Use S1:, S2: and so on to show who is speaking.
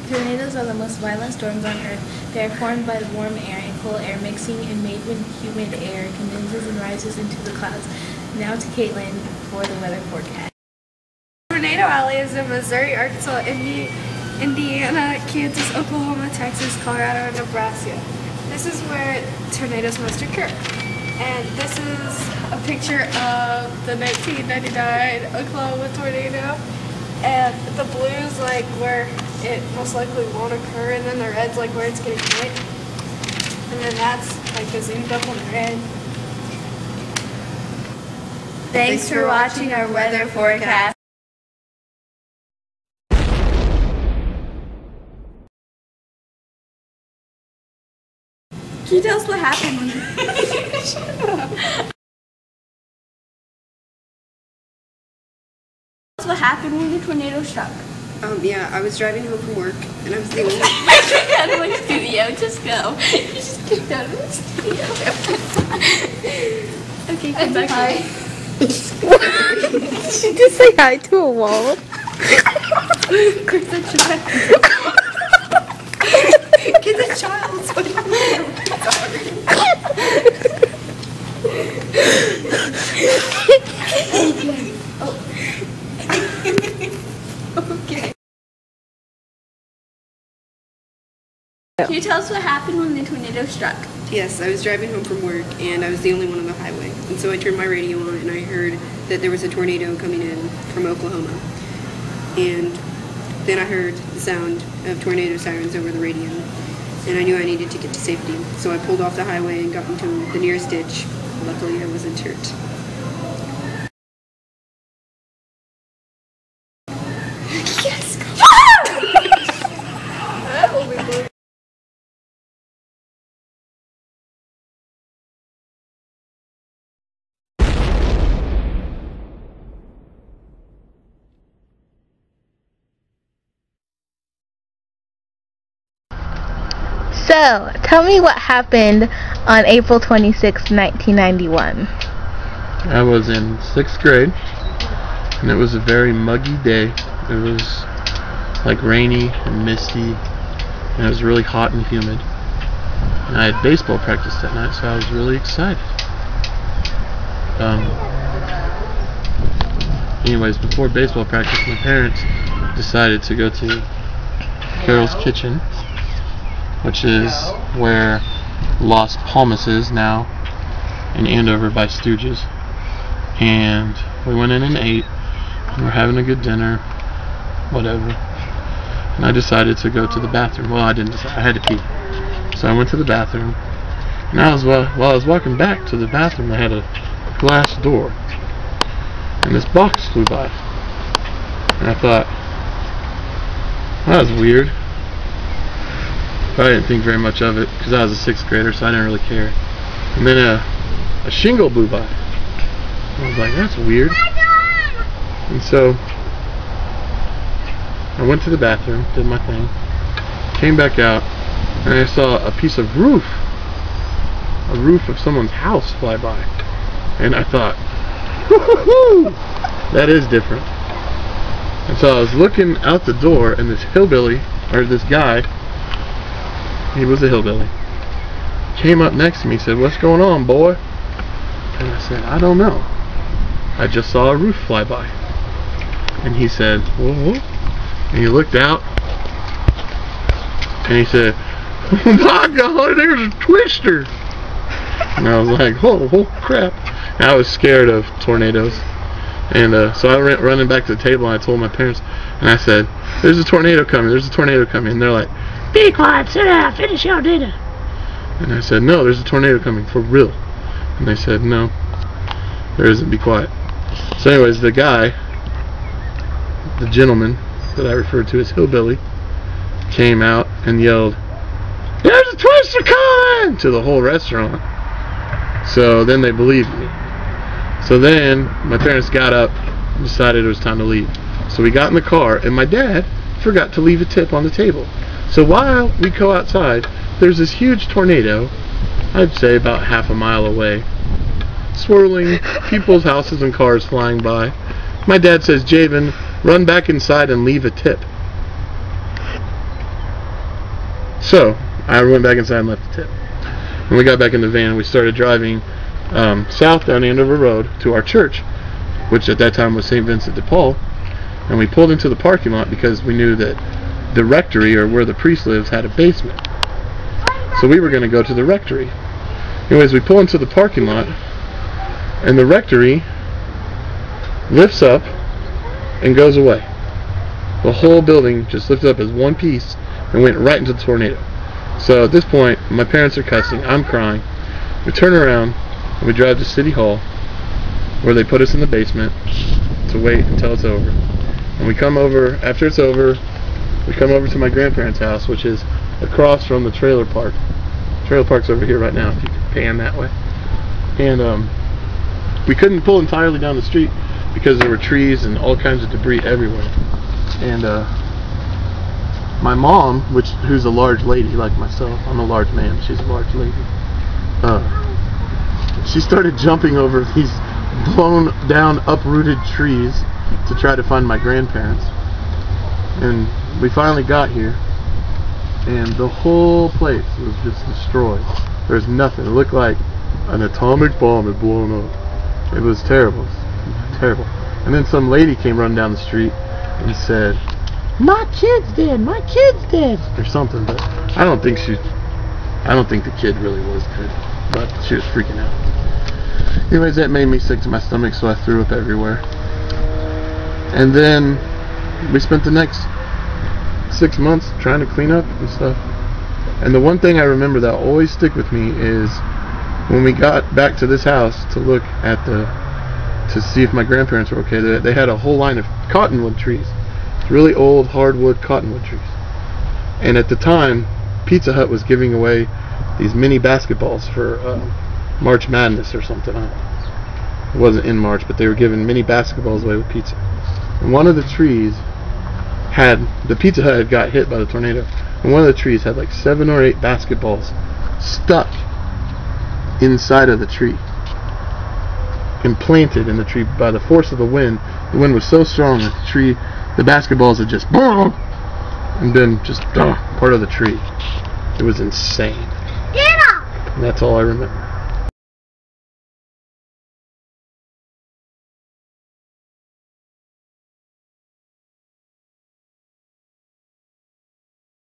S1: Tornadoes are the most violent storms on Earth. They are formed by warm air and cool air mixing and made when humid air condenses and rises into the clouds. Now to Caitlin for the weather forecast.
S2: Tornado Alley is in Missouri, Arkansas, Indiana, Kansas, Oklahoma, Texas, Colorado, and Nebraska. This is where tornadoes most occur. And this is a picture of the 1999 Oklahoma tornado. And the blue is like where it most likely won't occur, and then the red's like where it's getting hit. And then that's like the zoomed up on the red.
S1: Thanks for watching our weather forecast.
S2: Can you tell us what happened when What happened when the tornado struck?
S3: Yeah, I was driving home from work, and I was the only one.
S2: Get out of my studio, just go. You just kicked out of the studio. Okay, come back.
S1: Hi.
S4: Did you just say hi to a wall?
S2: Get the child. Okay. Can you tell us what happened when the tornado struck?
S3: Yes, I was driving home from work, and I was the only one on the highway. And so I turned my radio on, and I heard that there was a tornado coming in from Oklahoma. And then I heard the sound of tornado sirens over the radio, and I knew I needed to get to safety. So I pulled off the highway and got into the nearest ditch. Luckily, I wasn't hurt.
S2: Yes!
S4: So, tell me what happened on April 26, 1991.
S5: I was in 6th grade, and it was a very muggy day. It was like rainy and misty, and it was really hot and humid. And I had baseball practice that night, so I was really excited. Anyways, before baseball practice, my parents decided to go to Carol's Kitchen, which is where Las Palmas is now, in Andover by Stooges. And we went in and ate, and we're having a good dinner, whatever. And I decided to go to the bathroom. Well, I didn't decide, I had to pee. So I went to the bathroom, and while I was walking back to the bathroom, I had a glass door, and this box flew by. And I thought, well, that was weird. But I didn't think very much of it because I was a 6th grader, so I didn't really care. And then a shingle blew by. And I was like, that's weird. And so I went to the bathroom, did my thing, came back out, and I saw a piece of roof of someone's house fly by. And I thought, whoo-hoo-hoo, that is different. And so I was looking out the door, and this hillbilly, or this guy, he was a hillbilly, came up next to me and said, "What's going on, boy?" And I said, "I don't know. I just saw a roof fly by." And he said, "Whoa." And he looked out, and he said, "Oh my God, there's a twister." And I was like, oh crap. And I was scared of tornadoes. And so I went running back to the table, and I told my parents, and I said, "There's a tornado coming, there's a tornado coming." And they're like, "Be quiet, sit down, finish your dinner." And I said, "No, there's a tornado coming, for real." And they said, "No, there isn't, be quiet." So anyways, the guy, the gentleman that I referred to as hillbilly, came out and yelled, "There's a twister coming!" to the whole restaurant. So then they believed me. So then my parents got up and decided it was time to leave. So we got in the car, and my dad forgot to leave a tip on the table. So while we go outside, there's this huge tornado, I'd say about half a mile away, swirling, people's houses and cars flying by. My dad says, "Javen, run back inside and leave a tip." So I went back inside and left the tip. When we got back in the van, we started driving south down Andover Road to our church, which at that time was St. Vincent de Paul. And we pulled into the parking lot because we knew that the rectory, or where the priest lives, had a basement. So we were going to go to the rectory. Anyways, we pull into the parking lot, and the rectory lifts up and goes away. The whole building just lifted up as one piece and went right into the tornado. So at this point, my parents are cussing, I'm crying. We turn around and we drive to City Hall, where they put us in the basement to wait until it's over. And we come over, after it's over, we come over to my grandparents' house, which is across from the trailer park. Trailer park's over here right now, if you can pan that way. And we couldn't pull entirely down the street because there were trees and all kinds of debris everywhere. And my mom, who's a large lady like myself, I'm a large man, she's a large lady, she started jumping over these blown down, uprooted trees to try to find my grandparents. And we finally got here, and the whole place was just destroyed. There's nothing. It looked like an atomic bomb had blown up. It was terrible. Terrible. And then some lady came running down the street and said, "My kid's dead, my kid's dead," or something. But I don't think the kid really was dead, but she was freaking out. Anyways, that made me sick to my stomach, so I threw up everywhere. And then we spent the next 6 months trying to clean up and stuff. And the one thing I remember that always stick with me is when we got back to this house to look at to see if my grandparents were okay, they had a whole line of cottonwood trees. Really old hardwood cottonwood trees. And at the time, Pizza Hut was giving away these mini basketballs for March Madness or something. It wasn't in March, but they were giving mini basketballs away with pizza. And one of the trees the Pizza Hut had got hit by the tornado, and one of the trees had like 7 or 8 basketballs stuck inside of the tree, implanted in the tree by the force of the wind. The wind was so strong that the basketballs had just boom, and been just part of the tree. It was insane. And that's all I remember.